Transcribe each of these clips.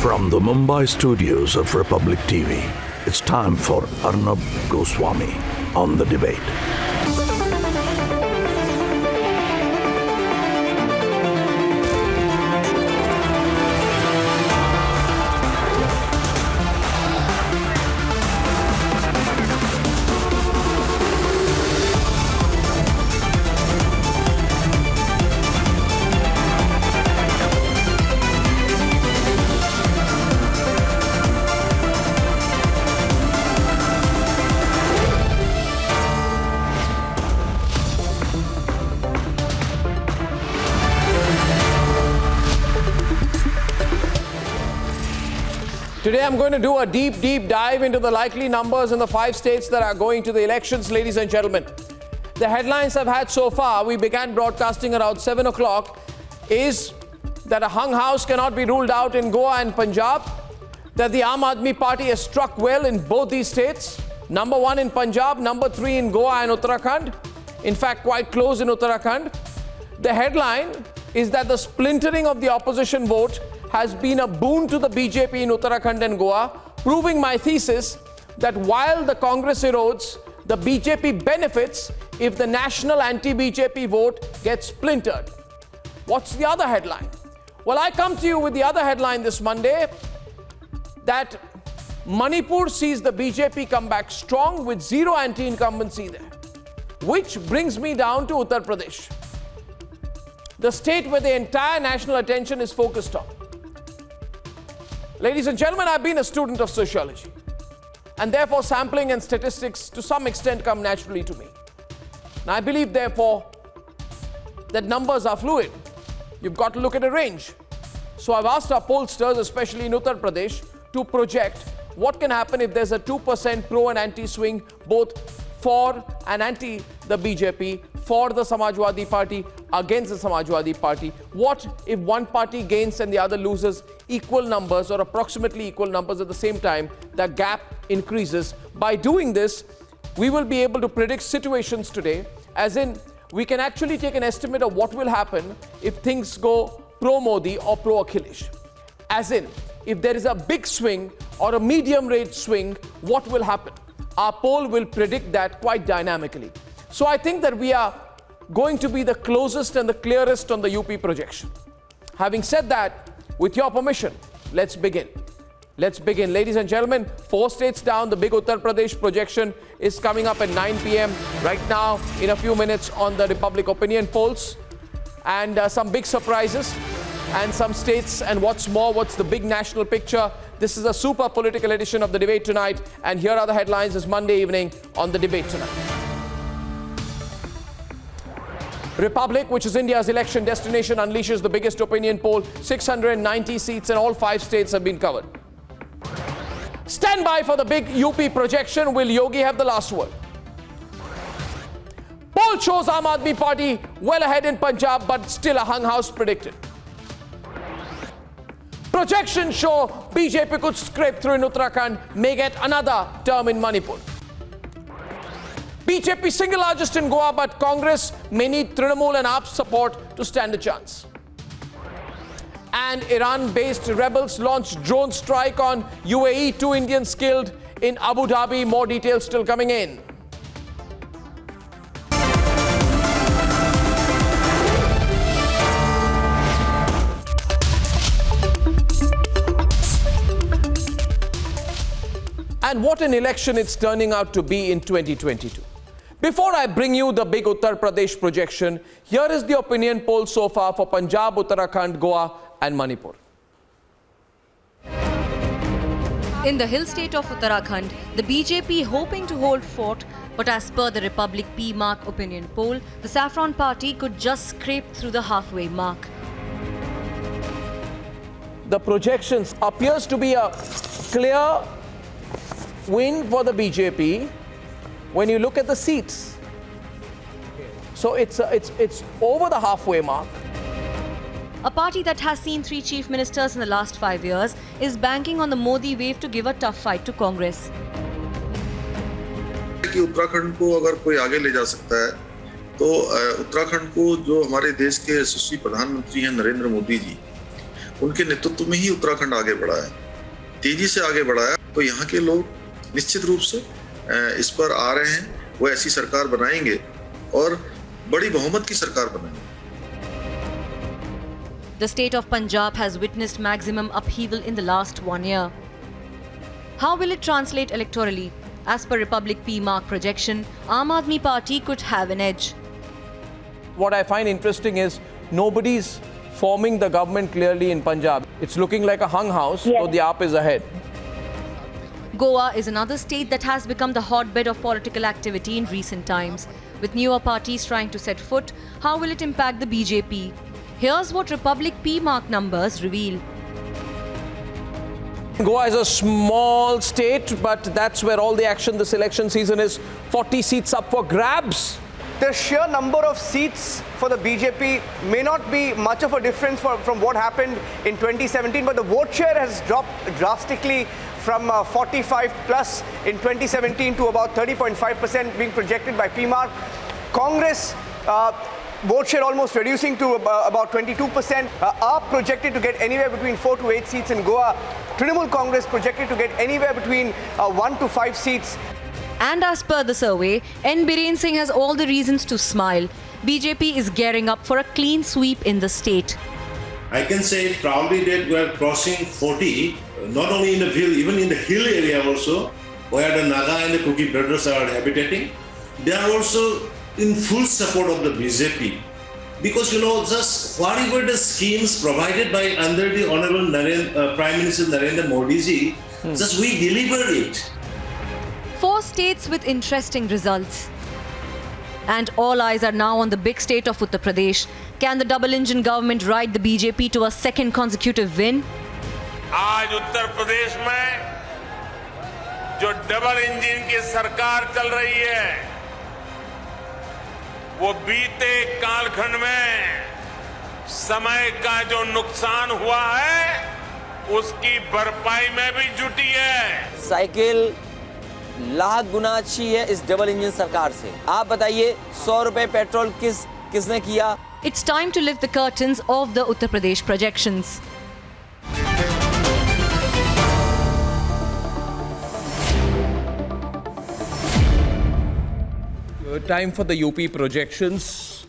From the Mumbai studios of Republic TV, it's time for Arnab Goswami on The Debate. Today I'm going to do a deep dive into the likely numbers in the 5 states that are going to the elections, ladies and gentlemen. The headlines I've had so far, we began broadcasting around 7 o'clock, is that a hung house cannot be ruled out in Goa and Punjab, that the Aam Aadmi Party has struck well in both these states, number 1 in Punjab, number 3 in Goa and Uttarakhand, in fact quite close in Uttarakhand. The headline is that the splintering of the opposition vote has been a boon to the BJP in Uttarakhand and Goa, proving my thesis that while the Congress erodes, the BJP benefits if the national anti-BJP vote gets splintered. What's the other headline? Well, I come to you with the other headline this Monday, that Manipur sees the BJP come back strong with zero anti-incumbency there, which brings me down to Uttar Pradesh, the state where the entire national attention is focused on. Ladies and gentlemen, I've been a student of sociology, and therefore sampling and statistics to some extent come naturally to me. And I believe therefore that numbers are fluid. You've got to look at a range. So I've asked our pollsters, especially in Uttar Pradesh, to project what can happen if there's a 2% pro and anti swing, both for and anti the BJP, for the Samajwadi Party, against the Samajwadi Party. What if one party gains and the other loses equal numbers or approximately equal numbers at the same time? The gap increases. By doing this, we will be able to predict situations today, as in we can actually take an estimate of what will happen if things go pro-Modi or pro-Akhilesh. As in, if there is a big swing or a medium rate swing, what will happen? Our poll will predict that quite dynamically. So I think that we are going to be the closest and the clearest on the UP projection. Having said that, with your permission, let's begin. Let's begin. Ladies and gentlemen, 4 states down, the big Uttar Pradesh projection is coming up at 9 p.m. right now, in a few minutes on the Republic opinion polls. And some big surprises and some states, and what's more, what's the big national picture. This is a super political edition of The Debate Tonight, and here are the headlines this Monday evening on The Debate Tonight. Republic, which is India's election destination, unleashes the biggest opinion poll. 690 seats in all 5 states have been covered. Stand by for the big UP projection. Will Yogi have the last word? Poll shows Aam Aadmi Party well ahead in Punjab, but still a hung house predicted. Projections show BJP could scrape through in Uttarakhand, may get another term in Manipur. BJP single largest in Goa, but Congress may need Trinamool and AAP's support to stand a chance. And Iran-based rebels launched drone strike on UAE, 2 Indians killed in Abu Dhabi. More details still coming in. And what an election it's turning out to be in 2022. Before I bring you the big Uttar Pradesh projection, here is the opinion poll so far for Punjab, Uttarakhand, Goa and Manipur. In the hill state of Uttarakhand, the BJP hoping to hold fort, but as per the Republic P-Marq opinion poll, the Saffron Party could just scrape through the halfway mark. The projections appears to be a clear win for the BJP when you look at the seats. So it's over the halfway mark. A party that has seen 3 chief ministers in the last 5 years is banking on the Modi wave to give a tough fight to Congress. कि उत्तराखंड को अगर कोई आगे ले जा सकता है तो उत्तराखंड को जो हमारे देश के यशस्वी प्रधानमंत्री हैं नरेंद्र मोदी जी, उनके नेतृत्व में ही उत्तराखंड आगे बढ़ा है, तेजी से आगे बढ़ा है। तो यहाँ के लोग निश्चित रूप से इस पर आ रहे हैं, वो ऐसी सरकार बनाएंगे और बड़ी बहुमत की सरकार बनाएंगे। The state of Punjab has witnessed maximum upheaval in the last 1 year. How will it translate electorally? As per Republic P-Marq projection, Aam Aadmi Party could have an edge. What I find interesting is nobody's forming the government clearly in Punjab. It's looking like a hung house, so the AAP is ahead. Goa is another state that has become the hotbed of political activity in recent times. With newer parties trying to set foot, how will it impact the BJP? Here's what Republic P-Marq numbers reveal. Goa is a small state, but that's where all the action this election season is. 40 seats up for grabs. The sheer number of seats for the BJP may not be much of a difference from what happened in 2017, but the vote share has dropped drastically from 45 plus in 2017 to about 30.5% being projected by P-Marq. Congress vote share almost reducing to about 22%. Are projected to get anywhere between 4 to 8 seats in Goa. Trinamool Congress projected to get anywhere between 1 to 5 seats. And as per the survey, N. Biren Singh has all the reasons to smile. BJP is gearing up for a clean sweep in the state. I can say proudly that we are crossing 40, not only in the hill, even in the hill area also, where the Naga and the Kuki brothers are habitating. They are also in full support of the BJP. Because, just whatever the schemes provided by under the Honorable Prime Minister Narendra Modi ji, just we deliver it. 4 states with interesting results. And all eyes are now on the big state of Uttar Pradesh. Can the double-engine government ride the BJP to a second consecutive win? आज उत्तर प्रदेश में जो double engine की सरकार चल रही है, वो बीते कालखंड में समय का जो नुकसान हुआ है, उसकी भरपाई में भी जुटी है। साइकिल लाख गुना अच्छी है इस डबल इंजन सरकार से। आप बताइए 100 रुपए पेट्रोल किसने किया? It's time to lift the curtains of the Uttar Pradesh projections. Time for the UP projections.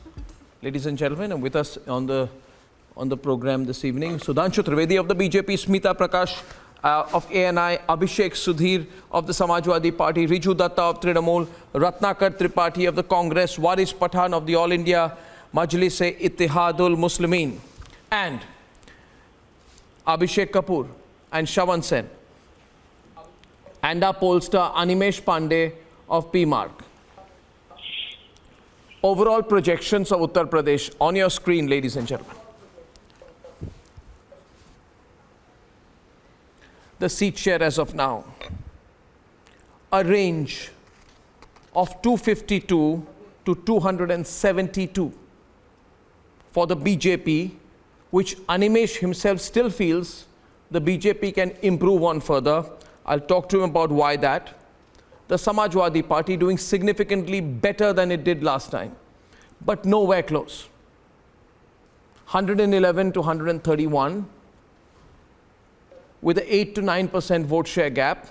Ladies and gentlemen, and with us on the program this evening, Sudhanshu Trivedi of the BJP, Smita Prakash of ANI, Abhishek Sudhir of the Samajwadi Party, Riju Datta of Trinamool, Ratnakar Tripathi of the Congress, Waris Pathan of the All India Majlis-e-Ittihadul Muslimin, and Abhishek Kapoor and Shawan Sen, and our pollster Animesh Pandey of P-Marq. Overall projections of Uttar Pradesh on your screen, ladies and gentlemen. The seat share as of now, a range of 252 to 272 for the BJP, which Animesh himself still feels the BJP can improve on further. I'll talk to him about why that. The Samajwadi Party doing significantly better than it did last time, but nowhere close. 111 to 131 with an 8 to 9% vote share gap.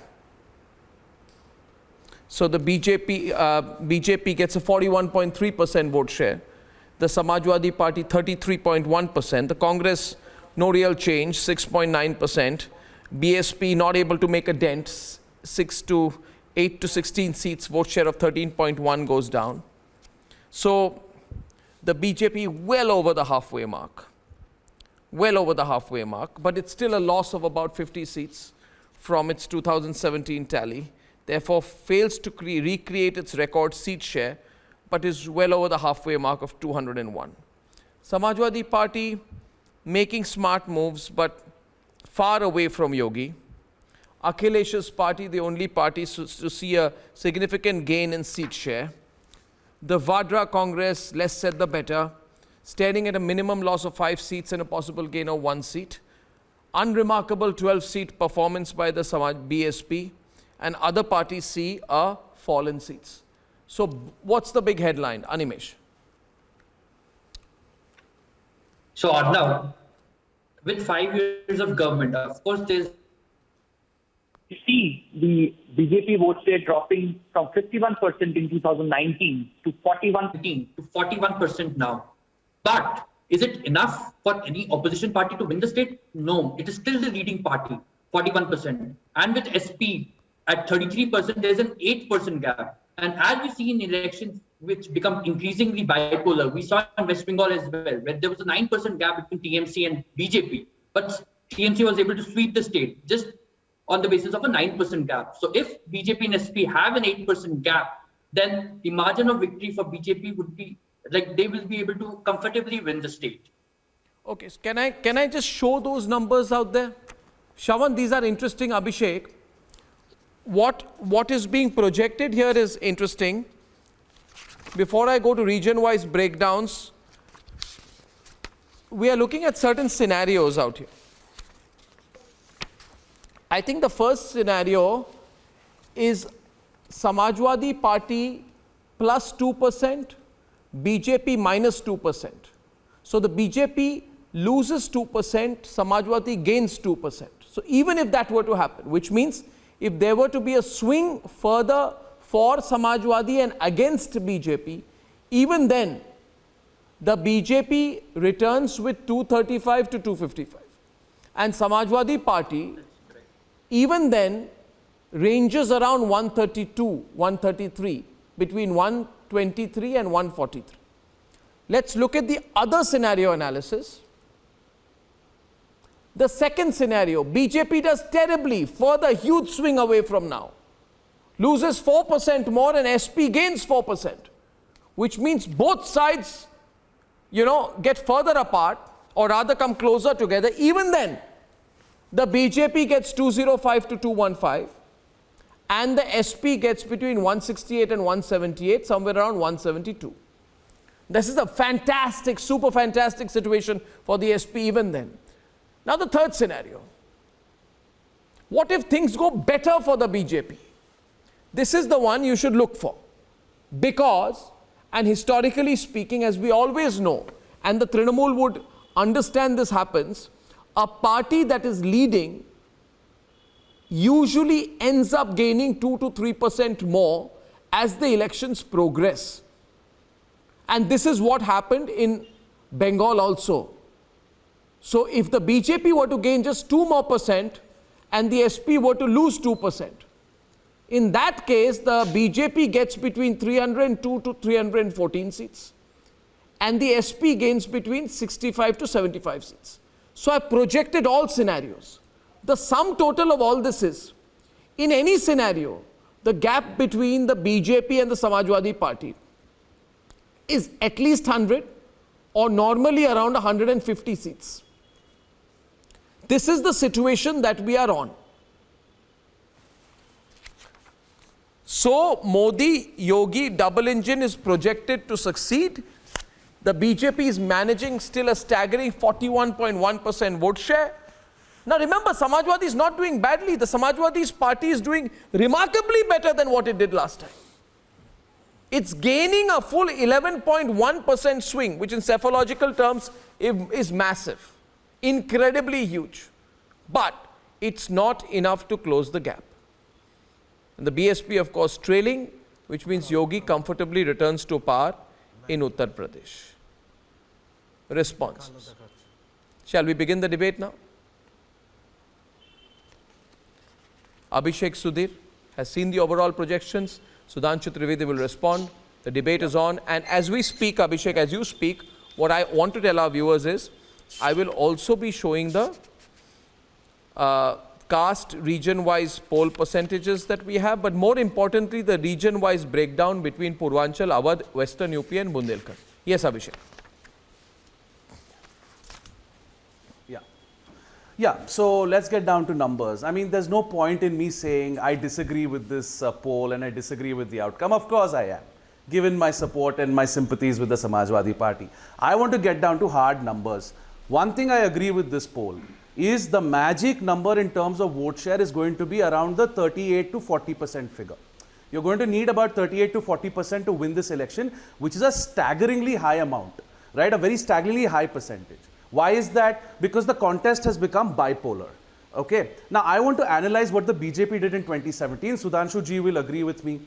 So the BJP gets a 41.3% vote share. The Samajwadi Party 33.1%. The Congress, no real change, 6.9%. BSP not able to make a dent, 8 to 16 seats, vote share of 13.1 goes down. So the BJP well over the halfway mark. Well over the halfway mark, but it's still a loss of about 50 seats from its 2017 tally. Therefore, fails to recreate its record seat share, but is well over the halfway mark of 201. Samajwadi Party making smart moves, but far away from Yogi. Akhilesh's party, the only party to see a significant gain in seat share. The Vadra Congress, less said the better, staring at a minimum loss of 5 seats and a possible gain of 1 seat. Unremarkable 12-seat performance by the BSP, and other parties see a fall in seats. So what's the big headline, Animesh? So Arnav, with 5 years of government. Of course, there's see the BJP vote share dropping from 51% in 2019 to 41% now. But is it enough for any opposition party to win the state? No, it is still the leading party, 41%. And with SP at 33%, there's an 8% gap. And as we see in elections, which become increasingly bipolar, we saw in West Bengal as well, where there was a 9% gap between TMC and BJP. But TMC was able to sweep the state just on the basis of a 9% gap. So if BJP and SP have an 8% gap, then the margin of victory for BJP would be like they will be able to comfortably win the state. Okay, so can I just show those numbers out there? Shravan, these are interesting, Abhishek. What is being projected here is interesting. Before I go to region-wise breakdowns, we are looking at certain scenarios out here. I think the first scenario is Samajwadi Party plus 2%, BJP minus 2%. So the BJP loses 2%, Samajwadi gains 2%. So even if that were to happen, which means if there were to be a swing further for Samajwadi and against BJP, even then the BJP returns with 235 to 255. And Samajwadi Party even then ranges around 132, 133, between 123 and 143. Let's look at the other scenario analysis. The second scenario, BJP does terribly, further huge swing away from now. Loses 4% more and SP gains 4%, which means both sides, get further apart or rather come closer together. Even then, the BJP gets 205 to 215 and the SP gets between 168 and 178, somewhere around 172. This is a fantastic, super fantastic situation for the SP even then. Now the third scenario. What if things go better for the BJP? This is the one you should look for. Because, and historically speaking, as we always know, and the Trinamool would understand this happens, a party that is leading usually ends up gaining 2 to 3% more as the elections progress. And this is what happened in Bengal also. So if the BJP were to gain just 2 more percent and the SP were to lose 2%, in that case, the BJP gets between 302 to 314 seats and the SP gains between 65 to 75 seats. So I projected all scenarios. The sum total of all this is, in any scenario, the gap between the BJP and the Samajwadi Party is at least 100 or normally around 150 seats. This is the situation that we are on. So Modi, Yogi double engine is projected to succeed. The BJP is managing still a staggering 41.1% vote share. Now remember, Samajwadi is not doing badly. The Samajwadi's party is doing remarkably better than what it did last time. It's gaining a full 11.1% swing, which in psephological terms is massive, incredibly huge. But it's not enough to close the gap. And the BSP, of course, trailing, which means Yogi comfortably returns to power in Uttar Pradesh. Responses. Shall we begin the debate now? Abhishek Sudhir has seen the overall projections. Sudhanshu Trivedi will respond. The debate is on. And as we speak, Abhishek, as you speak, what I want to tell our viewers is, I will also be showing the caste region-wise poll percentages that we have, but more importantly, the region-wise breakdown between Purvanchal, Awadh, Western UP and Bundelkhand. Yes, Abhishek. Yeah, so let's get down to numbers. I mean, there's no point in me saying I disagree with this poll and I disagree with the outcome. Of course I am, given my support and my sympathies with the Samajwadi Party. I want to get down to hard numbers. One thing I agree with this poll is the magic number in terms of vote share is going to be around the 38 to 40% figure. You're going to need about 38 to 40% to win this election, which is a staggeringly high amount, right? A very staggeringly high percentage. Why is that? Because the contest has become bipolar. Okay. Now, I want to analyze what the BJP did in 2017. Sudhanshu ji will agree with me.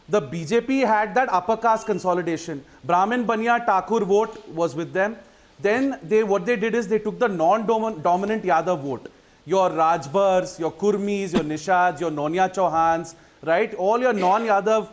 The BJP had that upper caste consolidation. Brahmin, Banya, Thakur vote was with them. Then what they did is they took the non-dominant Yadav vote. Your Rajbars, your Kurmis, your Nishads, your Nonya Chauhans, right? All your non-Yadav,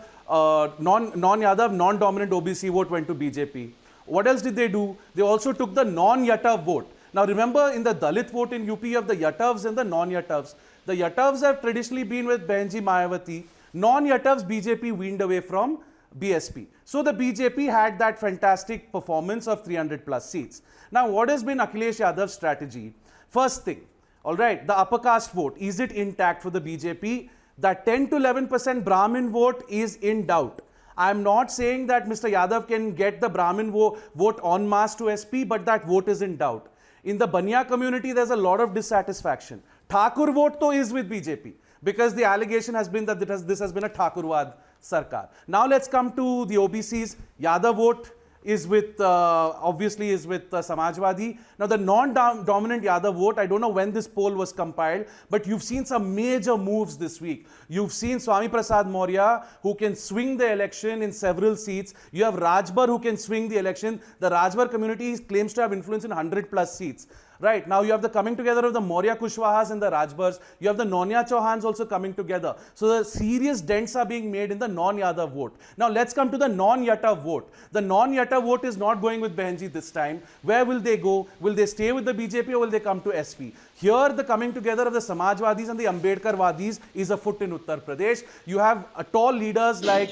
non-dominant OBC vote went to BJP. What else did they do? They also took the non-Yatav vote. Now remember, in the Dalit vote in UP, you have the Yatavs and the non-Yatavs. The Yatavs have traditionally been with Benji Mayawati. Non-Yatavs, BJP weaned away from BSP. So the BJP had that fantastic performance of 300 plus seats. Now what has been Akhilesh Yadav's strategy? First thing, all right, the upper caste vote, is it intact for the BJP? That 10 to 11% Brahmin vote is in doubt. I am not saying that Mr. Yadav can get the Brahmin vote en masse to SP, but that vote is in doubt. In the Banya community, there's a lot of dissatisfaction. Thakur vote though is with BJP, because the allegation has been that this has been a Thakurwad Sarkar. Now let's come to the OBCs. Yadav vote is with, obviously is with Samajwadi. Now the non-dominant Yadav vote, I don't know when this poll was compiled, but you've seen some major moves this week. You've seen Swami Prasad Maurya, who can swing the election in several seats. You have Rajbar, who can swing the election. The Rajbar community claims to have influence in 100 plus seats. Right, now you have the coming together of the Maurya Kushwahas and the Rajbars. You have the Nonya Chauhans also coming together. So the serious dents are being made in the non-Yadav vote. Now let's come to the non-Yatav vote. The non-Yatav vote is not going with Behenji this time. Where will they go? Will they stay with the BJP or will they come to SP? Here the coming together of the Samajwadis and the Ambedkarwadis is afoot in Uttar Pradesh. You have tall leaders like,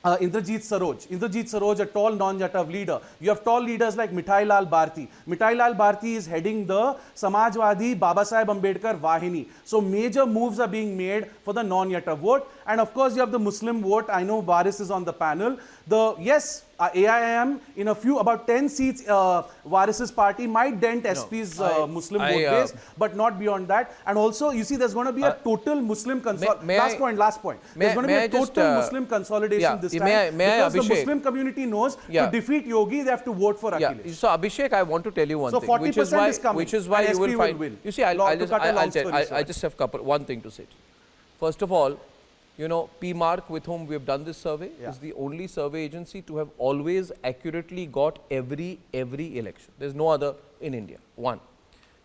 Indrajit Saroj, a tall non-Yatav leader. You have tall leaders like Mithai Lal Bharti. Mithai Lal Bharti is heading the Samajwadi Baba Saheb Ambedkar Vahini. So major moves are being made for the non-Yatav vote. And of course you have the Muslim vote. I know Varis is on the panel. AIIM in about 10 seats, Varis's party might dent SP's Muslim vote base, but not beyond that. And also, you see, there's going to be a total Muslim consolidation. Last point. There's going to be a total Muslim consolidation this time, because the Muslim community knows to defeat Yogi, they have to vote for Akhilesh. So Abhishek, I want to tell you one thing, 40% is coming, which is why you will find. Win. You see, I just have one thing to say. First of all, P-Marq, with whom we have done this survey, is the only survey agency to have always accurately got every election. There's no other in India. One.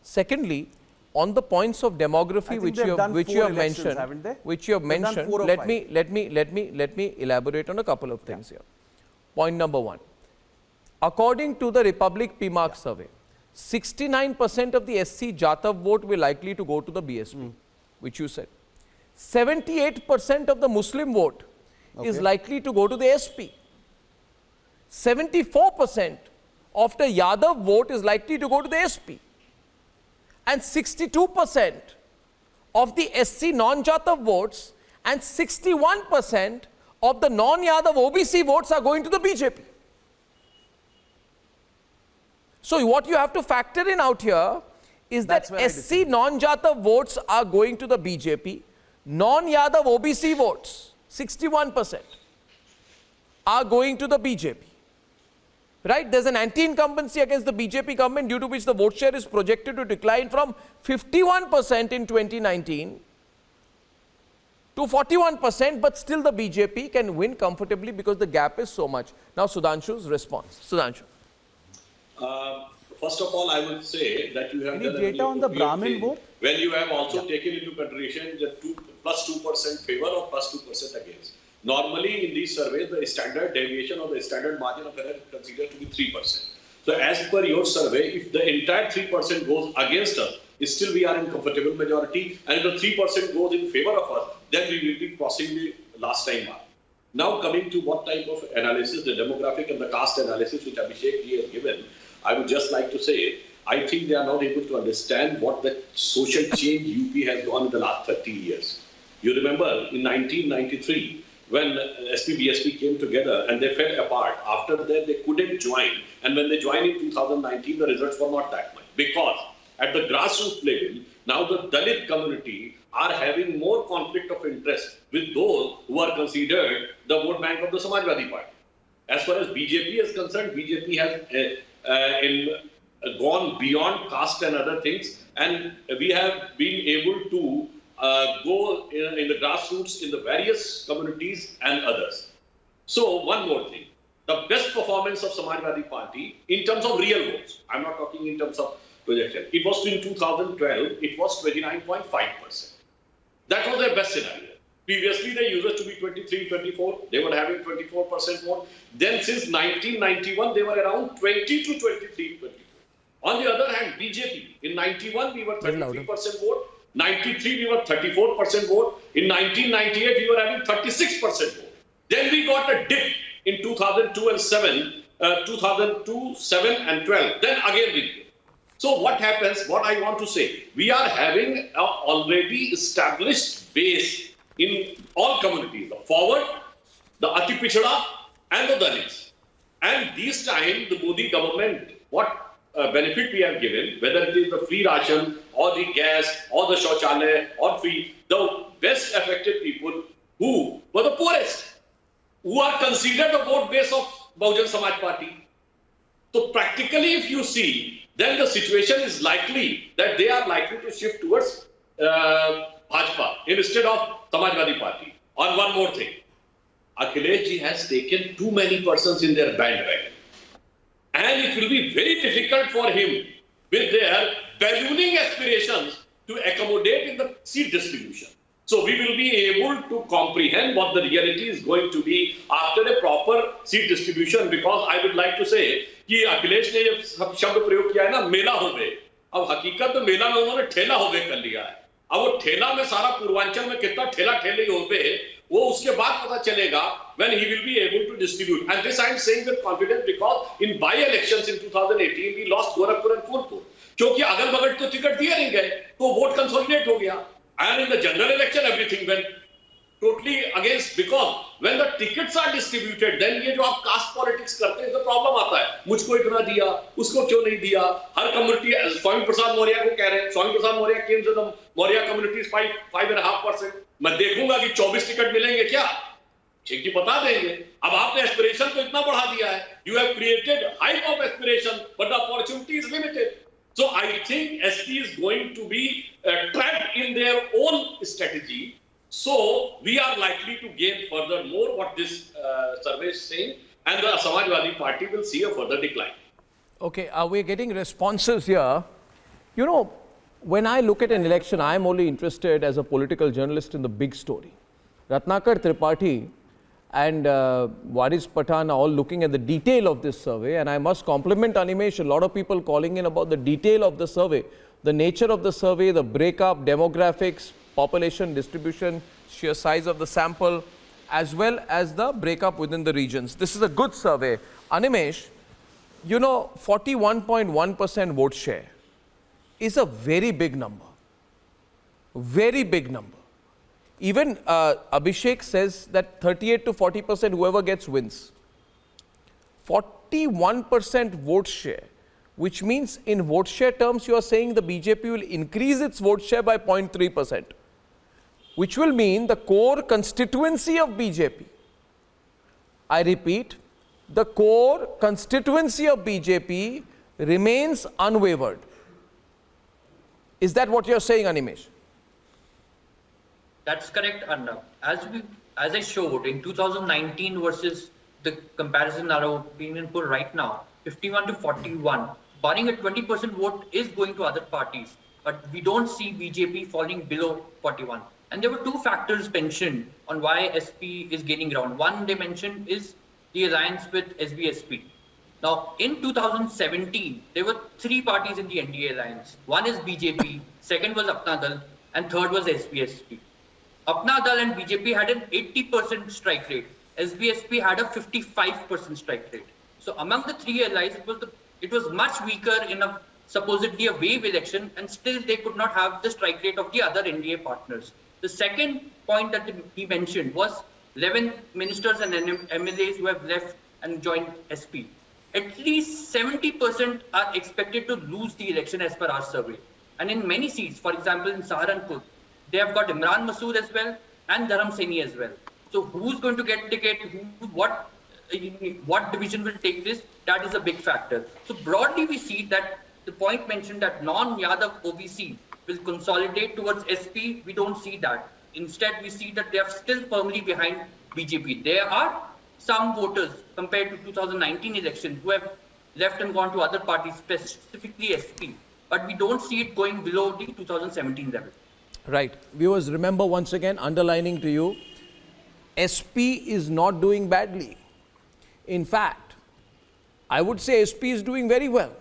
Secondly, on the points of demography which you have mentioned, let me elaborate on a couple of things here. Point number one. According to the Republic P-Marq survey, 69% of the SC Jatav vote were likely to go to the BSP, which you said. 78% of the Muslim vote is likely to go to the SP. 74% of the Yadav vote is likely to go to the SP. And 62% of the SC non-Jatav votes and 61% of the non-Yadav OBC votes are going to the BJP. So what you have to factor in out here is that SC non-Jatav votes are going to the BJP. Non-Yadav OBC votes, 61%, are going to the BJP. Right? There's an anti-incumbency against the BJP government, due to which the vote share is projected to decline from 51% in 2019 to 41%, but still the BJP can win comfortably because the gap is so much. Now Sudhanshu's response. Sudhanshu. First of all, I would say that you have any data on the Brahmin vote? Well, you have also taken into consideration the plus 2% favor or plus 2% against. Normally, in these surveys, the standard deviation or the standard margin of error is considered to be 3%. So, as per your survey, if the entire 3% goes against us, still we are in comfortable majority, and if the 3% goes in favor of us, then we will be crossing the last time mark. Now, coming to what type of analysis, the demographic and the caste analysis which Abhishek ji has given, I would just like to say, I think they are not able to understand what the social change UP has gone in the last 30 years. You remember in 1993, when SP-BSP came together and they fell apart. After that, they couldn't join. And when they joined in 2019, the results were not that much. Because at the grassroots level, now the Dalit community are having more conflict of interest with those who are considered the vote bank of the Samajwadi Party. As far as BJP is concerned, BJP has gone beyond caste and other things, and we have been able to go in the grassroots in the various communities and others. So one more thing, the best performance of Samajwadi Party in terms of real votes, I'm not talking in terms of projection, it was in 2012, it was 29.5%. That was their best scenario. Previously, they used to be 23, 24. They were having 24% more. Then since 1991, they were around 20 to 23, 24. On the other hand, BJP, in 91, we were 33% vote. 93, we were 34% vote. In 1998, we were having 36% vote. Then we got a dip in 2002 and 2002, 7 and 12. Then again we did. So what happens, what I want to say, we are having an already established base in all communities, the forward, the Ati Pichhada and the Dalits. And this time the Modi government, what benefit we have given, whether it is the free ration or the gas or the Shauchalaya or free, the best affected people who were the poorest, who are considered the vote base of Bahujan Samaj Party. So practically if you see, then the situation is likely that they are likely to shift towards Bhajpa instead of Samajwadi Party. On one more thing, Akhilesh ji has taken too many persons in their bandwagon. And it will be very difficult for him with their ballooning aspirations to accommodate in the seat distribution. So we will be able to comprehend what the reality is going to be after a proper seat distribution, because I would like to say कि अखिलेश ने जब शब्द प्रयोग किया है ना, मेला हो गए, अब हकीकत में मेला में उन्होंने ठेला हो गए कर लिया है. अब वो ठेला में सारा पूर्वांचल में कितना ठेला ठेले हो गए, वो उसके बाद पता चलेगा when he will be able to distribute. And this I am saying with confidence because in by-elections in 2018 we lost Gorakhpur and Phulpur. क्योंकि अगल बगल तो टिकट दिए नहीं गए, तो वोट कंसोलिडेट हो गया. And in the general election everything went totally against, because when the tickets are distributed, then ये जो आप caste politics करते हैं, तो problem आता है. मुझको इतना दिया, उसको क्यों नहीं दिया? हर community, स्वामी प्रसाद मौर्य को कह रहे हैं, Swami Prasad Maurya came to the Maurya community is 5.5%. मैं देखूंगा कि 24 टिकट मिलेंगे क्या? ठीक ही बता देंगे. अब आपने aspiration को इतना बढ़ा दिया है. You have created height of aspiration, but the opportunity is limited. So I think SP is going to be trapped in their own strategy. So we are likely to gain further more what this survey is saying, and the Samajwadi Party will see a further decline. Okay, we're getting responses here. You know, when I look at an election, I am only interested as a political journalist in the big story. Ratnakar Tripathi and Waris Pathan are all looking at the detail of this survey, and I must compliment Animesh. A lot of people calling in about the detail of the survey, the nature of the survey, the breakup, demographics, population distribution, sheer size of the sample, as well as the breakup within the regions. This is a good survey. Animesh, you know, 41.1% vote share is a very big number. Very big number. Even Abhishek says that 38 to 40% whoever gets wins. 41% vote share, which means in vote share terms you are saying the BJP will increase its vote share by 0.3%, which will mean the core constituency of BJP. I repeat, the core constituency of BJP remains unwavered. Is that what you are saying, Animesh? That's correct, Arnab. As I showed in 2019 versus the comparison our opinion poll right now, 51 to 41, barring a 20% vote is going to other parties, but we don't see BJP falling below 41. And there were two factors mentioned on why SP is gaining ground. One they mentioned is the alliance with SBSP. Now, in 2017, there were three parties in the NDA alliance. One is BJP, second was Apna Dal, and third was SBSP. Apna Dal and BJP had an 80% strike rate. SBSP had a 55% strike rate. So among the three allies, it was much weaker in a supposedly a wave election, and still they could not have the strike rate of the other NDA partners. The second point that he mentioned was 11 ministers and MLAs who have left and joined SP. At least 70% are expected to lose the election as per our survey. And in many seats, for example, in Saharanpur, they have got Imran Masood as well and Dharam Saini as well. So who's going to get ticket, what division will take this, that is a big factor. So broadly we see that the point mentioned that non-Yadav OBC will consolidate towards SP, we don't see that. Instead, we see that they are still firmly behind BJP. There are some voters compared to 2019 election who have left and gone to other parties, specifically SP. But we don't see it going below the 2017 level. Right. Viewers, remember once again, underlining to you, SP is not doing badly. In fact, I would say SP is doing very well.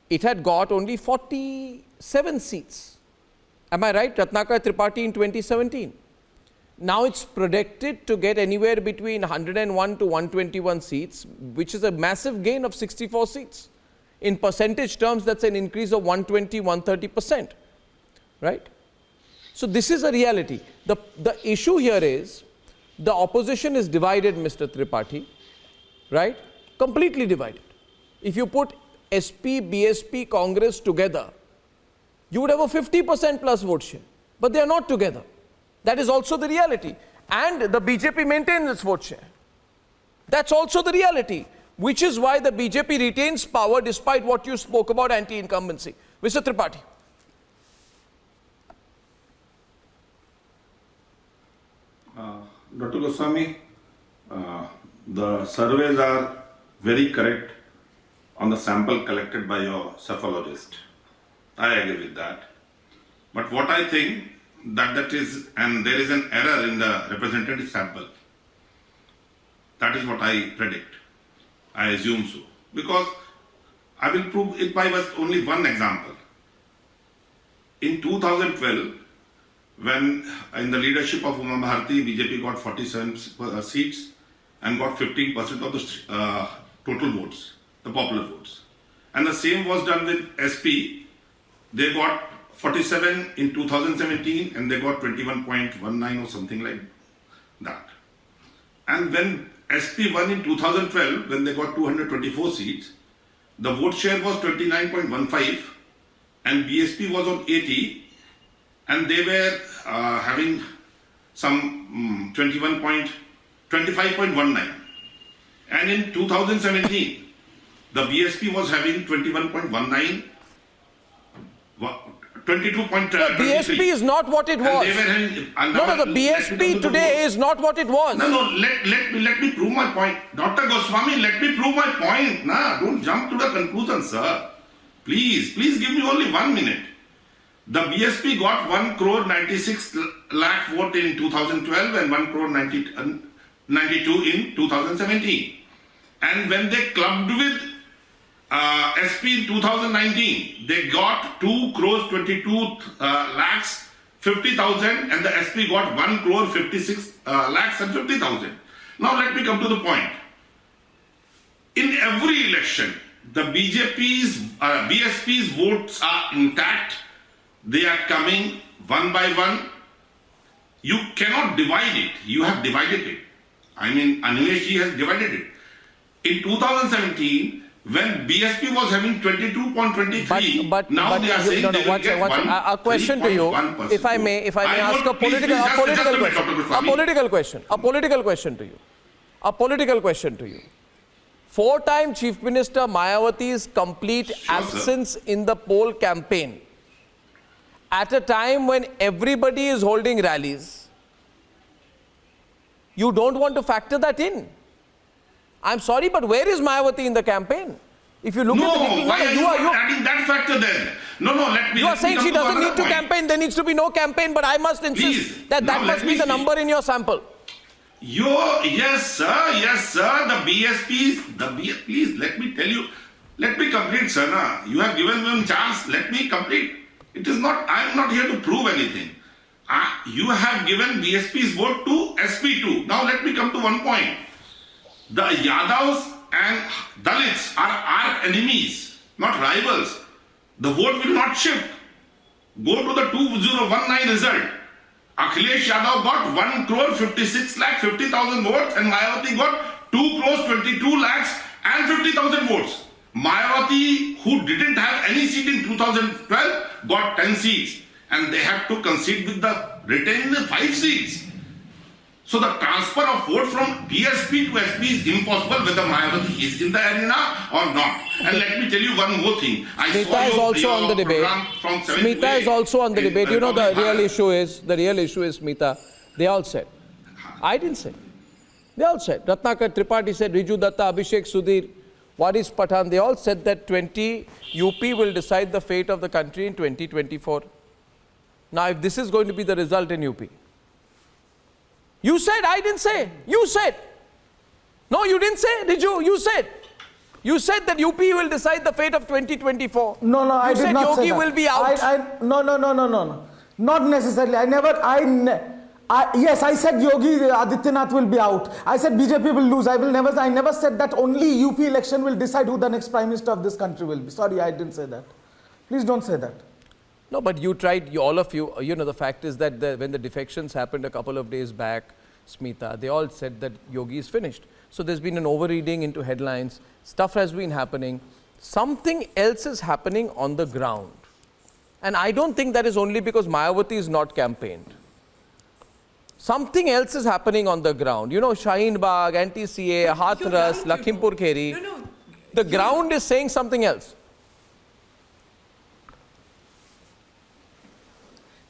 It had got only 47 seats. Am I right? Ratnakar Tripathi in 2017. Now it's predicted to get anywhere between 101 to 121 seats, which is a massive gain of 64 seats. In percentage terms, that's an increase of 120, 130%. Right? So this is a reality. The issue here is the opposition is divided, Mr. Tripathi, right? Completely divided. If you put SP, BSP, Congress together, you would have a 50% plus vote share. But they are not together. That is also the reality. And the BJP maintains its vote share. That's also the reality, which is why the BJP retains power despite what you spoke about anti-incumbency. Mr. Tripathi. Dr. Goswami, the surveys are very correct on the sample collected by your cephalogist. I agree with that. But what I think that is, and there is an error in the representative sample. That is what I predict. I assume so. Because I will prove it by only one example. In 2012, when in the leadership of Uma Bharti, BJP got 47 seats and got 15% of the total votes, the popular votes. And the same was done with SP. They got 47 in 2017 and they got 21.19 or something like that. And when SP won in 2012, when they got 224 seats, the vote share was 29.15 and BSP was on 80 and they were having some 25.19. And in 2017, the BSP was having 21.19, 22.23. BSP is not what it was. No, the BSP today is not what it was. No, let me prove my point. Dr. Goswami, let me prove my point. Don't jump to the conclusion, sir. Please give me only 1 minute. The BSP got 1 crore 96 lakh vote in 2012 and 1 crore 92 in 2017. And when they clubbed with SP in 2019, they got 2 crores 22 lakhs 50,000 and the SP got 1 crore 56 lakhs and 50,000. Now let me come to the point. In every election, the BSP's votes are intact. They are coming one by one. You cannot divide it. You have divided it. I mean, Animeshji has divided it. In 2017, when BSP was having 22.23, now they are saying they will get a question to you, if I may ask a political question to you. Four-time Chief Minister Mayawati's complete absence in the poll campaign at a time when everybody is holding rallies, you don't want to factor that in. I'm sorry, but where is Mayawati in the campaign? If you look at the... why are you adding that factor then? Let me... You are saying she doesn't need to campaign, there needs to be no campaign, but I must insist that must be the number in your sample. Yes, sir, the BSPs, please, let me tell you, let me complete, sir. You have given me a chance, let me complete. It is not, I am not here to prove anything. You have given BSP's vote to SP2. Now let me come to one point. The Yadavs and Dalits are arch enemies, not rivals. The vote will not shift. Go to the 2019 result. Akhilesh Yadav got 1 crore 56 lakh 50,000 votes and Mayawati got 2 crores 22 lakhs and 50,000 votes. Mayawati, who didn't have any seat in 2012, got 10 seats and they have to concede with the retained 5 seats. So the transfer of vote from PSP to SP is impossible whether Mayawati is in the arena or not. And let me tell you one more thing. Smita is also on the debate. Smita is also on the debate. You know, the real issue is, Smita, they all said. I didn't say. They all said. Ratnakar Tripathi said, Riju Datta, Abhishek Sudhir, Waris Pathan, they all said that UP will decide the fate of the country in 2024. Now, if this is going to be the result in UP, you said, I didn't say. You said. No, you didn't say, Riju, you said. You said that UP will decide the fate of 2024. No, I did not say that. You said Yogi will be out. No. Not necessarily. Yes, I said Yogi Adityanath will be out. I said BJP will lose. I never said that only UP election will decide who the next Prime Minister of this country will be. Sorry, I didn't say that. Please don't say that. No, but you tried, all of you, the fact is that when the defections happened a couple of days back, Smita, they all said that Yogi is finished. So there's been an overreading into headlines. Stuff has been happening. Something else is happening on the ground. And I don't think that is only because Mayawati is not campaigned. Something else is happening on the ground. Shaheen Bagh, anti-CA, Hathras, Lakhimpur Kheri. The ground is saying something else.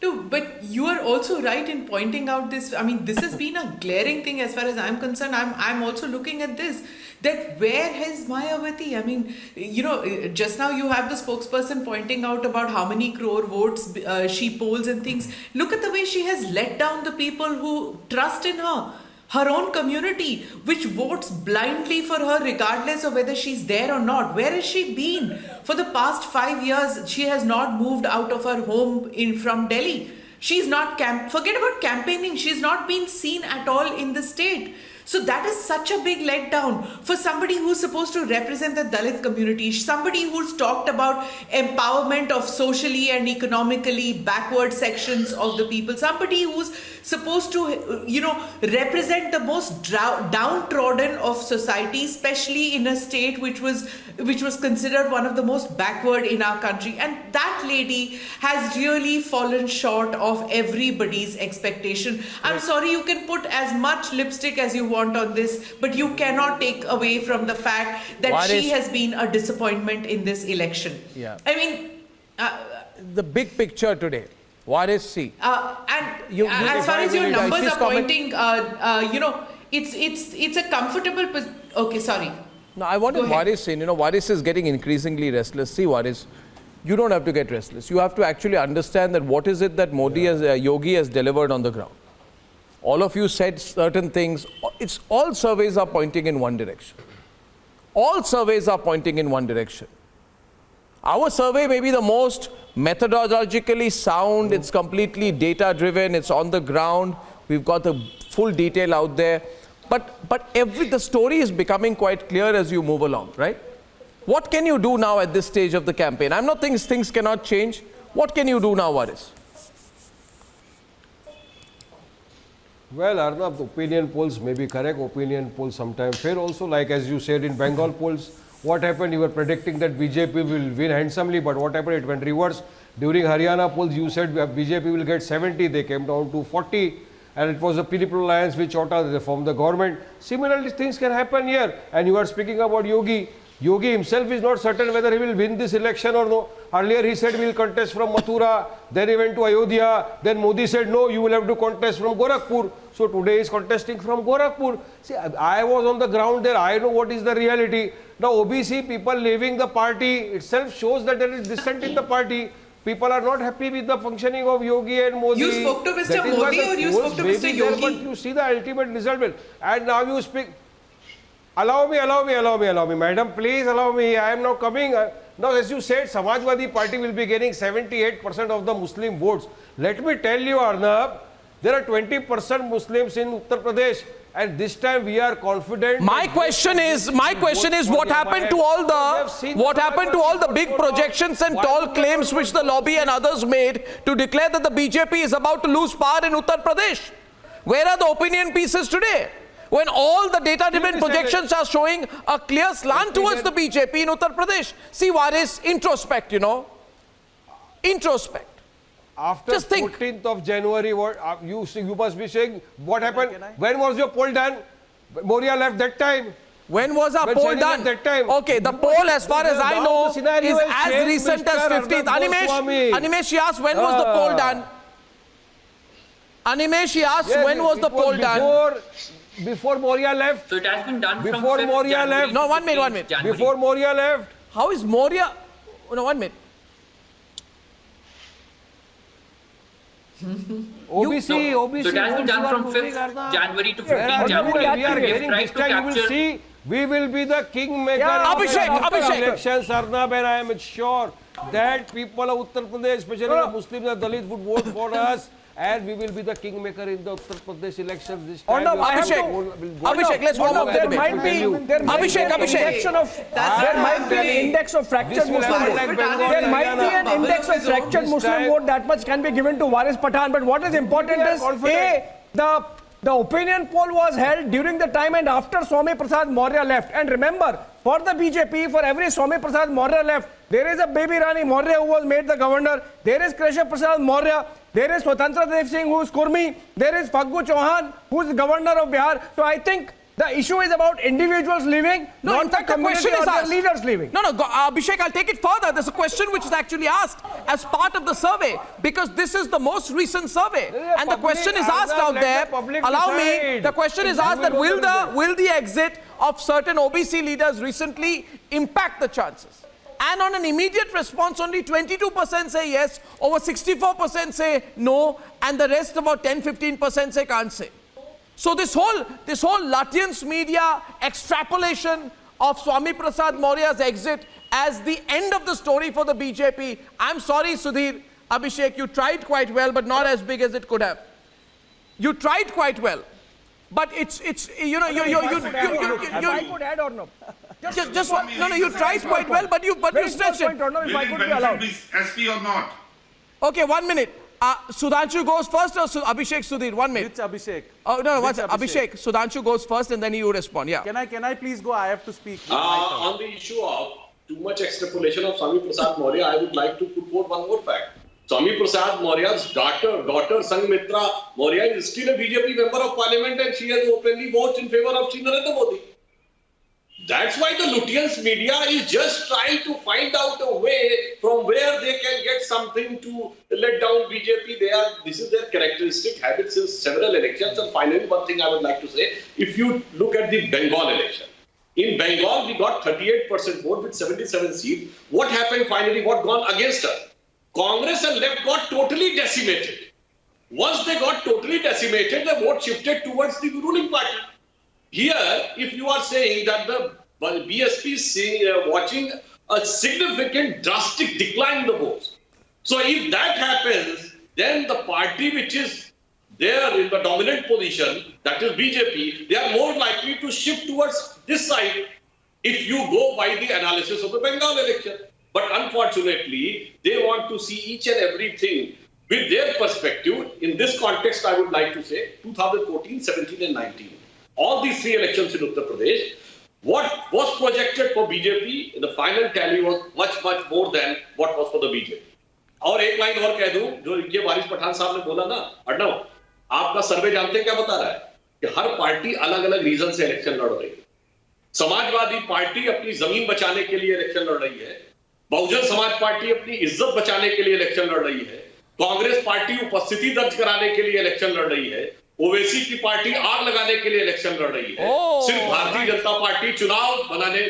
No, but you are also right in pointing out this. I mean, this has been a glaring thing as far as I'm concerned. I'm also looking at this, that where has Mayawati? I mean, just now you have the spokesperson pointing out about how many crore votes she polls and things. Look at the way she has let down the people who trust in her. Her own community, which votes blindly for her regardless of whether she's there or not. Where has she been? For the past 5 years, she has not moved out of her home from Delhi. She's not, forget about campaigning, she's not been seen at all in the state. So that is such a big letdown for somebody who's supposed to represent the Dalit community, somebody who's talked about empowerment of socially and economically backward sections of the people, somebody who's supposed to, represent the most downtrodden of society, especially in a state which was considered one of the most backward in our country. And that lady has really fallen short of everybody's expectation. I'm sorry, you can put as much lipstick as you want on this, but you cannot take away from the fact that she has been a disappointment in this election. Yeah. I mean, the big picture today. What is she? As far as your numbers are pointing, it's a comfortable. Okay, sorry. No, I wanted Waris in. Waris is getting increasingly restless. See, Waris, you don't have to get restless. You have to actually understand that what is it that Yogi has delivered on the ground. All of you said certain things. All surveys are pointing in one direction. All surveys are pointing in one direction. Our survey may be the most methodologically sound. It's completely data-driven. It's on the ground. We've got the full detail out there. But the story is becoming quite clear as you move along, right? What can you do now at this stage of the campaign? I'm not thinking things cannot change. What can you do now, Waris? Well, Arnab, opinion polls may be correct. Opinion polls sometimes fail also. Like as you said in Bengal polls, what happened? You were predicting that BJP will win handsomely, but what happened? It went reverse. During Haryana polls, you said BJP will get 70. They came down to 40. And it was the People Alliance which they formed the government. Similarly, things can happen here. And you are speaking about Yogi. Yogi himself is not certain whether he will win this election or no. Earlier he said he will contest from Mathura, then he went to Ayodhya, then Modi said no, you will have to contest from Gorakhpur. So today he is contesting from Gorakhpur. See, I was on the ground there, I know what is the reality. Now OBC people leaving the party itself shows that there is dissent in the party. People are not happy with the functioning of Yogi and Modi. You spoke to Mr. Modi or you spoke to Mr. Yogi? But you see the ultimate result. And now you speak. Allow me, madam, please allow me. I am now coming. Now, as you said, Samajwadi Party will be getting 78% of the Muslim votes. Let me tell you, Arnab, there are 20% Muslims in Uttar Pradesh, and this time we are confident. My question is what happened to all the big projections and tall claims which the lobby and others made to declare that the BJP is about to lose power in Uttar Pradesh? Where are the opinion pieces today? When all the data-driven projections are showing a clear slant towards the BJP in Uttar Pradesh. See, Waris, introspect, Introspect. After Just think. 14th of January, what you must be saying what happened? When was your poll done? Moria left that time. When was our When poll Saini done? left that time. Okay, the poll, as far as I Now know, the scenario is has as changed, recent as Mr. 15th. Arnab Goswami. Animesh, she asked, when was the poll done? Animesh, she asked, Yes, when was it the poll done? Before Moria left. So it has been done Before from 5th Moria January left. to No, 1 minute, 1 15th minute. January. Before Moria left. How is Moria? No, 1 minute. OBC, OBC. So it has been done from 5th January to 15th January. We are getting Tried this to time. You will capture- see. We will be the kingmaker Yeah, of Abhishek. elections, Arnab, and I am sure that people of Uttar Pradesh, especially the Muslims and Dalits, would vote for us, and we will be the kingmaker in the Uttar Pradesh elections this time. Arnab, I have Abhishek, let's warm up the there debate. might be Abhishek. there might be an index of fractured This will Muslim happen vote. like Bengal, There might be an Haryana. index of fractured Muslim vote. That much can be given to Waris Pathan. But what is important is the opinion poll was held during the time and after Swami Prasad Maurya left. And remember, for the BJP, for every Swami Prasad Maurya left, there is a baby Rani Maurya who was made the governor. There is Keshav Prasad Maurya. There is Swatantra Dev Singh, who is Kurmi. There is Phaggu Chauhan, who is the governor of Bihar. So I think the issue is about individuals leaving, No, not in fact, the the question community is or the asked. leaders leaving. No, Abhishek, I'll take it further. There's a question which is actually asked as part of the survey, because this is the most recent survey. And the question is asked out there. Allow me. The question is asked that will the exit of certain OBC leaders recently impact the chances? And on an immediate response, only 22% say yes, over 64% say no, and the rest, about 10-15% say can't say. So this whole Lutyens media extrapolation of Swami Prasad Maurya's exit as the end of the story for the BJP. I'm sorry, Sudhir, Abhishek, you tried quite well, but not as big as it could have. You tried quite well, but it's you know If I could add or no? just no, you tried quite well, but you stretched it. If I could be allowed. SP or not? Okay, 1 minute. Sudhanshu goes first, or Abhishek, Sudhir? 1 minute. Which Abhishek? Oh no, Which Abhishek. Sudhanshu goes first, and then you respond. Yeah. Can I please go? I have to speak. On the issue of too much extrapolation of Swami Prasad Maurya, I would like to put forward one more fact. Swami Prasad Maurya's daughter Sanghmitra Maurya is still a BJP member of parliament, and she has openly voted in favor of Shri Narendra Modi. That's why the Lutyens media is just trying to find out a way from where they can get something to let down BJP. This is their characteristic habit since several elections. And finally, one thing I would like to say, if you look at the Bengal election, in Bengal, we got 38% vote with 77 seats. What happened finally? What gone against us? Congress and left got totally decimated. Once they got totally decimated, the vote shifted towards the ruling party. Here, if you are saying that the BSP is watching a significant drastic decline in the votes. So if that happens, then the party which is there in the dominant position, that is BJP, they are more likely to shift towards this side if you go by the analysis of the Bengal election. But unfortunately, they want to see each and everything with their perspective. In this context, I would like to say 2014, 17 and 19. All these three elections in Uttar Pradesh, what was projected for BJP in the final tally was much more than what was for the BJP. और एक line और कह दूं, जो ये वारिस पठान साहब ने बोला ना, अर्णव, आपका सर्वे जानते हैं क्या बता रहा है? कि हर पार्टी अलग-अलग रीजन से इलेक्शन लड़ रही है. समाजवादी पार्टी अपनी जमीन बचाने के लिए इलेक्शन लड़ रही है. बहुजन समाज पार्टी अपनी इज्जत बचाने के लिए इलेक्शन लड़ रही है. कांग्रेस पार्टी उपस्थिति दर्ज कराने के लिए इलेक्शन लड़ रही है. ओवैसी की पार्टी आग लगाने के लिए इलेक्शन लड़ रही है. सिर्फ भारतीय जनता पार्टी चुनाव बनाने,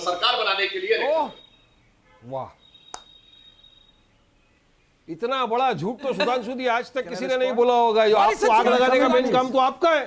सरकार बनाने के लिए. वाह, इतना बड़ा झूठ तो सुधांशु दी आज तक किसी ने नहीं बोला होगा. आपको आग लगाने का मेन काम तो आपका है.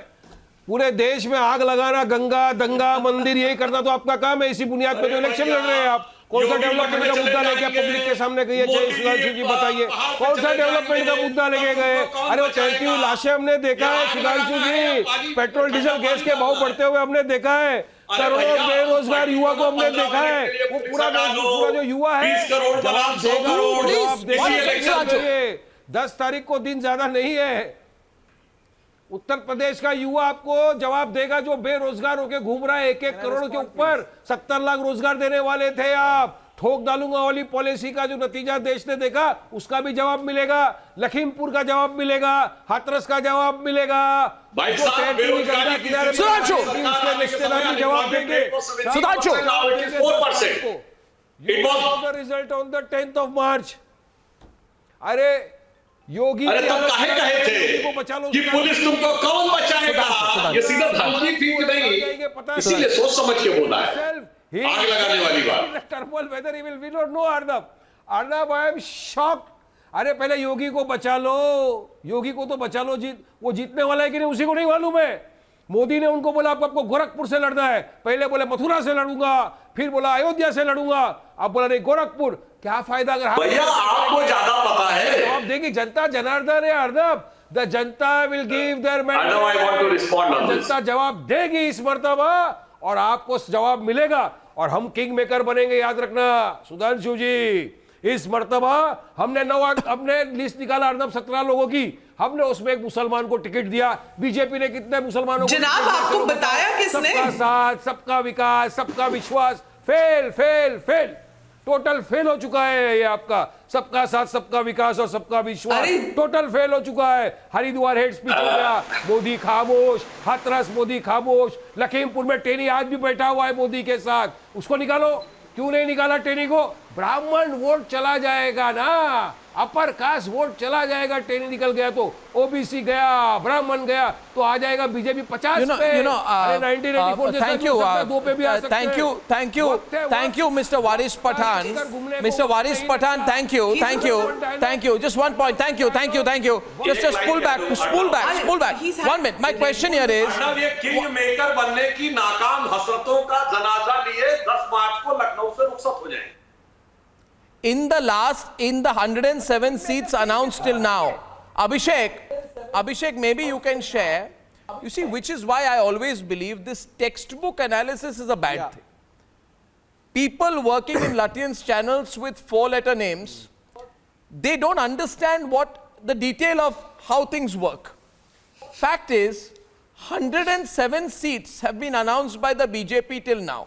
पूरे देश में आग लगाना, गंगा दंगा मंदिर यही करना तो आपका काम है. इसी बुनियाद पर तो इलेक्शन लड़ रहे हैं आप. कौन सा डेवलपमेंट का मुद्दा लेके पब्लिक के सामने गए? सुधांशु जी बताइए, कौन सा डेवलपमेंट का मुद्दा लेके गए? अरे वो तैरती हुई लाशें हमने देखा है सुधांशु जी. पेट्रोल डीजल गैस के भाव बढ़ते हुए हमने देखा है. करोड़ों बेरोजगार युवा को हमने देखा है. वो पूरा जो युवा है जवाब देगा. 10 तारीख को दिन ज्यादा नहीं है. उत्तर प्रदेश का युवा आपको जवाब देगा जो बेरोजगार होकर घूम रहा है. 1-1 करोड़ के ऊपर 70 लाख रोजगार देने वाले थे आप. ठोक डालूंगा वाली पॉलिसी का जो नतीजा देश ने देखा उसका भी जवाब मिलेगा, लखीमपुर का जवाब मिलेगा, हाथरस का जवाब मिलेगा, सुधांशु जवाब देंगे। Sudhanshu result on the 10th of March। अरे योगी अरे तब काहे कहे थे कि पुलिस तुमको कौन बचाएगा? ये सीधा धमकी थी कि नहीं, इसीलिए सोच समझ के बोला है, आग लगाने वाली बात। Turmoil whether he will we don't know. Arnab I am shocked. अरे पहले योगी को बचा लो, योगी को तो बचा लो, वो जीतने वाला है कि नहीं उसी को नहीं मालूम है। मोदी ने उनको बोला आपको गोरखपुर से लड़ना है, पहले बोले मथुरा से लड़ूंगा, फिर बोला अयोध्या से लड़ूंगा, अब बोला नहीं गोरखपुर। क्या फायदा अगर भैया आपको ज्यादा पता है? जवाब देगी जनता, जनार्दन है Arnab. The Janata will give their mandate. जनता जवाब देगी इस मर्तबा और आपको जवाब मिलेगा और हम किंग मेकर बनेंगे, याद रखना सुधांशु जी। इस मर्तबा हमने लिस्ट निकाला अर्नब 17 लोगों की, हमने उसमें एक मुसलमान को टिकट दिया। बीजेपी ने कितने मुसलमानों को जनाब आपको बताया किसने? सबका साथ, सबका विकास, सबका विश्वास, fail fail fail, total fail हो चुका है ये आपका सबका साथ, सबका विकास और सबका विश्वास, टोटल फेल हो चुका है। हरिद्वार हेड स्पीच हो गया, मोदी खामोश, हाथरस मोदी खामोश, लखीमपुर में टेनी आज भी बैठा हुआ है मोदी के साथ, उसको निकालो। क्यों नहीं निकाला टेनी को? ब्राह्मण वोट चला जाएगा ना, अपर कास्ट वोट चला जाएगा। टेनी निकल गया तो ओबीसी गया, ब्राह्मण गया तो आ जाएगा बीजेपी 50 पे। अरे 1984 thank you mister Waris Pathan, thank you. Just one point, thank you. Just pull back. 1 minute. My question here is, ये किंग मेकर बनने की नाकाम हसरतों का जनाजा लिए 10 मार्च को लखनऊ से रुखसत हो जाएंगे। in the 107 seats announced till now, Abhishek, maybe you can share. You see, which is why I always believe this textbook analysis is a bad thing. People working in Lutyens channels with 4-letter names, they don't understand what the detail of how things work. Fact is, 107 seats have been announced by the BJP till now.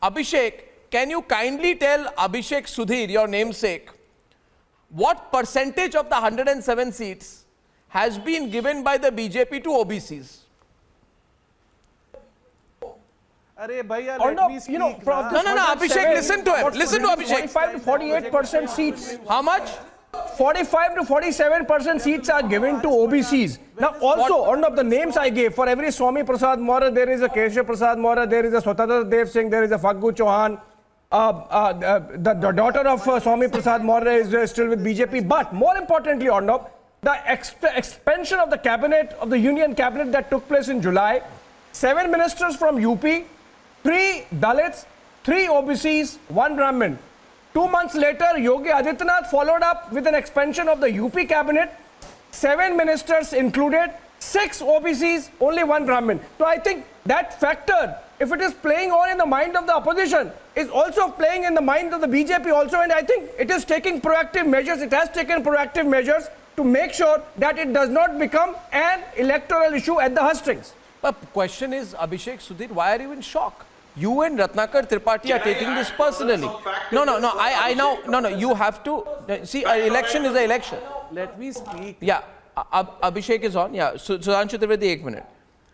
Abhishek, can you kindly tell Abhishek Sudhir, your namesake, what percentage of the 107 seats has been given by the BJP to OBCs? Arey bhaiya, let me speak. No, Abhishek, listen to him. Listen to Abhishek. 45 to 48% seats. How much? 45 to 47% seats are given to OBCs. Now, also, on of the names I gave, for every Swami Prasad Maurya, there is a Keshav Prasad Maurya, there is a Swatatra Dev Singh, there is a Faggu Chauhan. The daughter of Swami Prasad Maurya is still with BJP. But more importantly, Arnab, the expansion of the cabinet, of the union cabinet that took place in July, 7 ministers from UP, 3 Dalits, 3 OBCs, 1 Brahmin. 2 months later, Yogi Adityanath followed up with an expansion of the UP cabinet, 7 ministers included, 6 OBCs, only 1 Brahmin. So I think that factor, if it is playing on in the mind of the opposition, is also playing in the mind of the BJP also, and I think it is taking proactive measures, it has taken proactive measures to make sure that it does not become an electoral issue at the hustings. But the question is, Abhishek Sudhir, why are you in shock? You and Ratnakar Tripathi are taking this personally. No, you have to, see, an election is an election. Let me speak. Yeah, Abhishek is on. Yeah, Sudhanshu Trivedi, 1 minute.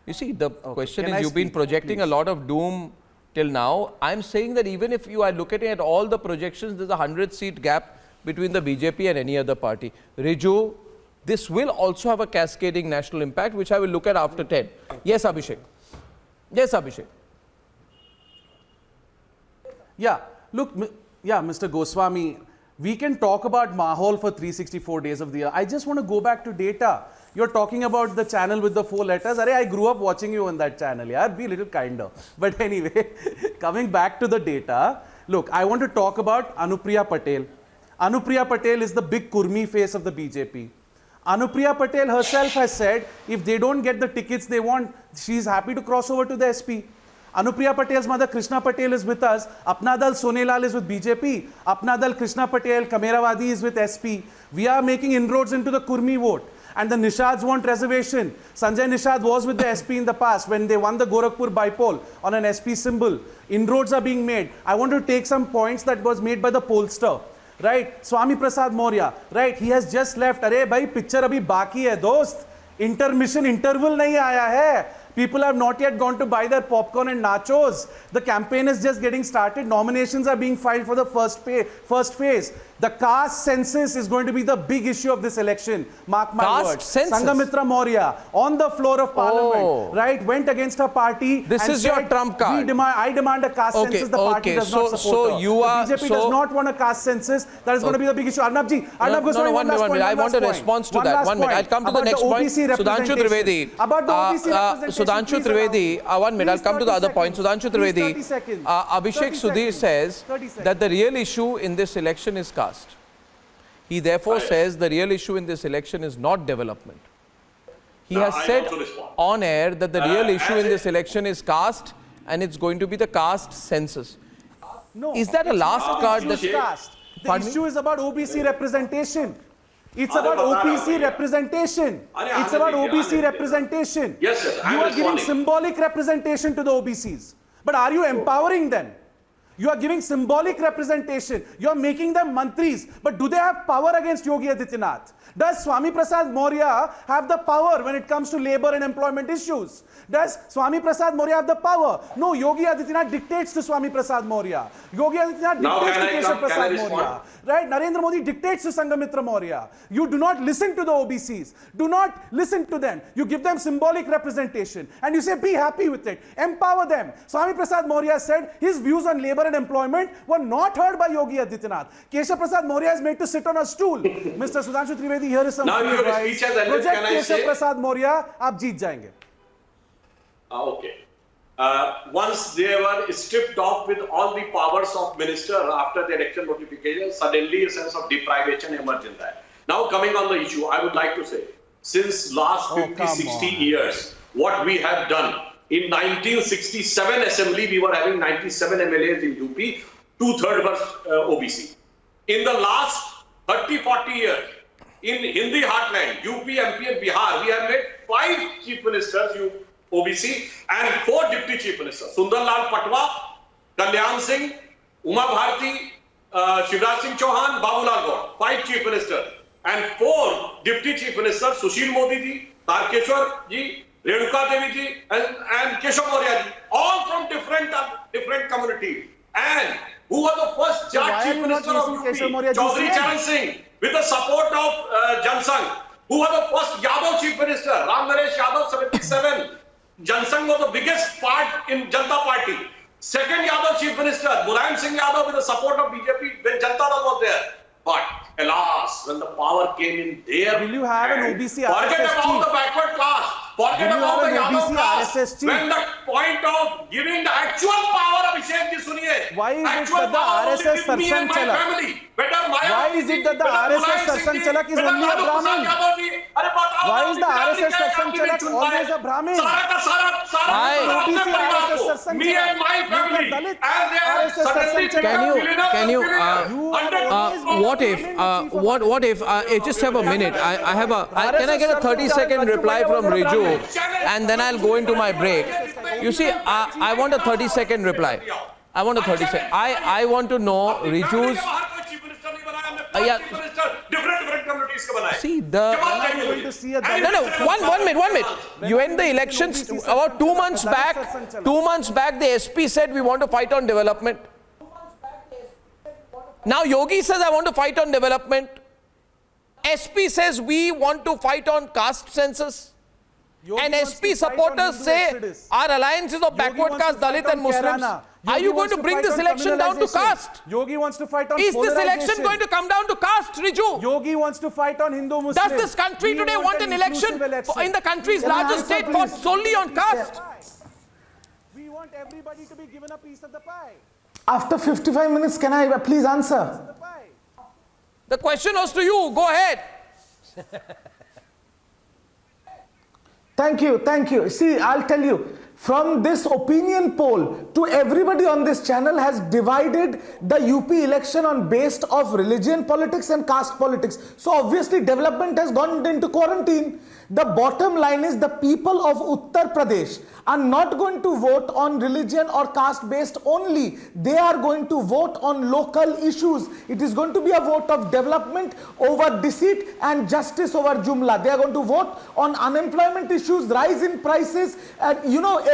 You see, the question is, you've been projecting a lot of doom till now. I'm saying that even if you are looking at all the projections, there's a 100-seat gap between the BJP and any other party. Riju, this will also have a cascading national impact, which I will look at after 10. Yes, Abhishek. Yeah, look, Mr. Goswami, we can talk about Mahol for 364 days of the year. I just want to go back to data. You're talking about the channel with the 4 letters. Arey, I grew up watching you on that channel. Yeah, be a little kinder. But anyway, coming back to the data, look, I want to talk about Anupriya Patel. Anupriya Patel is the big Kurmi face of the BJP. Anupriya Patel herself has said, if they don't get the tickets they want, she's happy to cross over to the SP. Anupriya Patel's mother Krishna Patel is with us. Apna Dal Sonelal is with BJP. Apna Dal Krishna Patel, Kamerawadi is with SP. We are making inroads into the Kurmi vote. And the Nishads want reservation. Sanjay Nishad was with the SP in the past when they won the Gorakhpur bipole on an SP symbol. Inroads are being made. I want to take some points that was made by the pollster. Right, Swami Prasad Maurya, right, he has just left. Arey bhai, picture abhi baki hai, dost. Intermission, interval nahi aaya hai. People have not yet gone to buy their popcorn and nachos. The campaign is just getting started. Nominations are being filed for the first phase. The caste census is going to be the big issue of this election. Mark my words. Sanghamitra Maurya on the floor of Parliament, right, went against her party. This is your trump card. I demand a caste census. The party does not support her. The BJP does not want a caste census. That is going to be the big issue. Arnab ji, Goswami, one minute. I want a response to that. 1 minute. I'll come to the next point. Sudhanshu Trivedi. About the OBC representation. Sudhanshu Trivedi, 1 minute. I'll come to the other point. Sudhanshu Trivedi. Abhishek Sudhir says that the real issue in this election is caste. He therefore says the real issue in this election is not development. He has said on air that the real issue in this election is caste and it's going to be the caste census. No, is that a last card? The issue is about OBC representation. It's about OBC representation. It's about OBC representation. Yes, sir. You are giving symbolic representation to the OBCs. But are you empowering them? You are giving symbolic representation. You are making them mantris. But do they have power against Yogi Adityanath? Does Swami Prasad Maurya have the power when it comes to labor and employment issues? Does Swami Prasad Maurya have the power? No, Yogi Adityanath dictates to Swami Prasad Maurya. Yogi Adityanath dictates to Keshav Prasad Maurya. Right? Narendra Modi dictates to Sanghamitra Maurya. You do not listen to the OBCs. Do not listen to them. You give them symbolic representation. And you say, be happy with it. Empower them. Swami Prasad Maurya said his views on labor and employment were not heard by Yogi Adityanath. Keshav Prasad Maurya is made to sit on a stool. Mr. Sudhanshu Trivedi, here is some free advice. Project Keshav Prasad Maurya, aap jeet jayenge. Okay. Once they were stripped off with all the powers of minister after the election notification, suddenly a sense of deprivation emerged in that. Now coming on the issue, I would like to say, since last 50-60 years, what we have done, in 1967 assembly, we were having 97 MLAs in UP, 2/3 was OBC. In the last 30-40 years, in Hindi heartland, UP, MP and Bihar, we have made 5 chief ministers, OBC, and 4 deputy chief ministers. Sundar Lal Patwa, Kalyan Singh, Uma Bharti, Shivraj Singh Chauhan, Babulal Gaur, 5 chief ministers. And 4 deputy chief ministers, Sushil Modi ji, Tarkeshwar ji, Renuka Devi ji, and Keshav Maurya ji, all from different communities. And who was the first Jat chief minister of UP? Chaudhary Charan Singh, with the support of Jansangh. Who was the first Yadav chief minister? Ram Naresh Yadav, 77. Jansangh was the biggest part in Janata Party. Second Yadav chief minister, Mulayam Singh Yadav, with the support of BJP when Janata Dal was there. But alas, when the power came in there, will you have an OBC forget RSS about chief? the backward class. Forget about the Yadav class. When the point of giving the actual power of Abhishek ji, suniye. Why is it that the RSS Sarsang Chalak? Why is it that the RSS Sarsang Chalak is only a Brahmin? Why is the RSS Sarsang Chalak always a Brahmin? OBC RSS Sarsang Me and my family. RSS Sarsang Chalak. Can you what if I just have a minute. I have a can I get a 30-second reply from Riju and then I'll go into my break. You see, I want a 30-second reply. I want a 30-second. I want to know Riju's see the one minute. You end the elections about 2 months back. 2 months back, the SP said we want to fight on development. Now Yogi says I want to fight on development. SP says we want to fight on caste census. Yogi and SP supporters say our alliance is of backward caste, Dalit and Muslims. Are you going to bring this election down to caste? Yogi wants to fight on Is this election going to come down to caste, Riju? Yogi wants to fight on Hindu-Muslim. Does this country today want an election in the country's largest state fought solely on caste? We want everybody to be given a piece of the pie. After 55 minutes, can I please answer? The question was to you. Go ahead. Thank you. See, I'll tell you. From this opinion poll to everybody on this channel has divided the UP election on based of religion politics and caste politics. So obviously development has gone into quarantine. The bottom line is the people of Uttar Pradesh are not going to vote on religion or caste based only. They are going to vote on local issues. It is going to be a vote of development over deceit and justice over jumla. They are going to vote on unemployment issues, rise in prices, and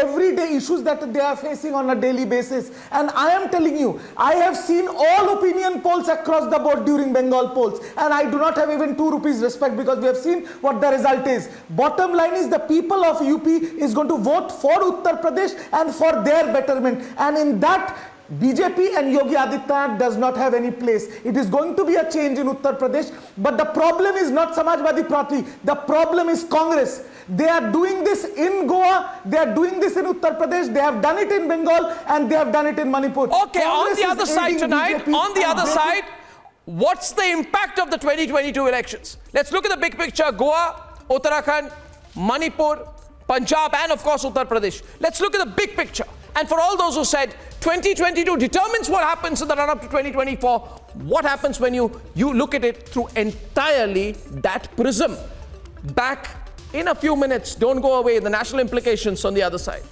everyday issues that they are facing on a daily basis. And I am telling you, I have seen all opinion polls across the board during Bengal polls, and I do not have even 2 rupees respect because we have seen what the result is. Bottom line is the people of UP is going to vote for Uttar Pradesh and for their betterment, and in that BJP and Yogi Adityanath does not have any place. It is going to be a change in Uttar Pradesh, but the problem is not Samajwadi Party. The problem is Congress. They are doing this in Goa, they are doing this in Uttar Pradesh, they have done it in Bengal, and they have done it in Manipur. Okay, Congress on the other side tonight, BJP on the other side, what's the impact of the 2022 elections? Let's look at the big picture. Goa, Uttarakhand, Manipur, Punjab, and of course Uttar Pradesh. Let's look at the big picture. And for all those who said 2022 determines what happens in the run-up to 2024, what happens when you look at it through entirely that prism? Back in a few minutes. Don't go away. The national implications on the other side.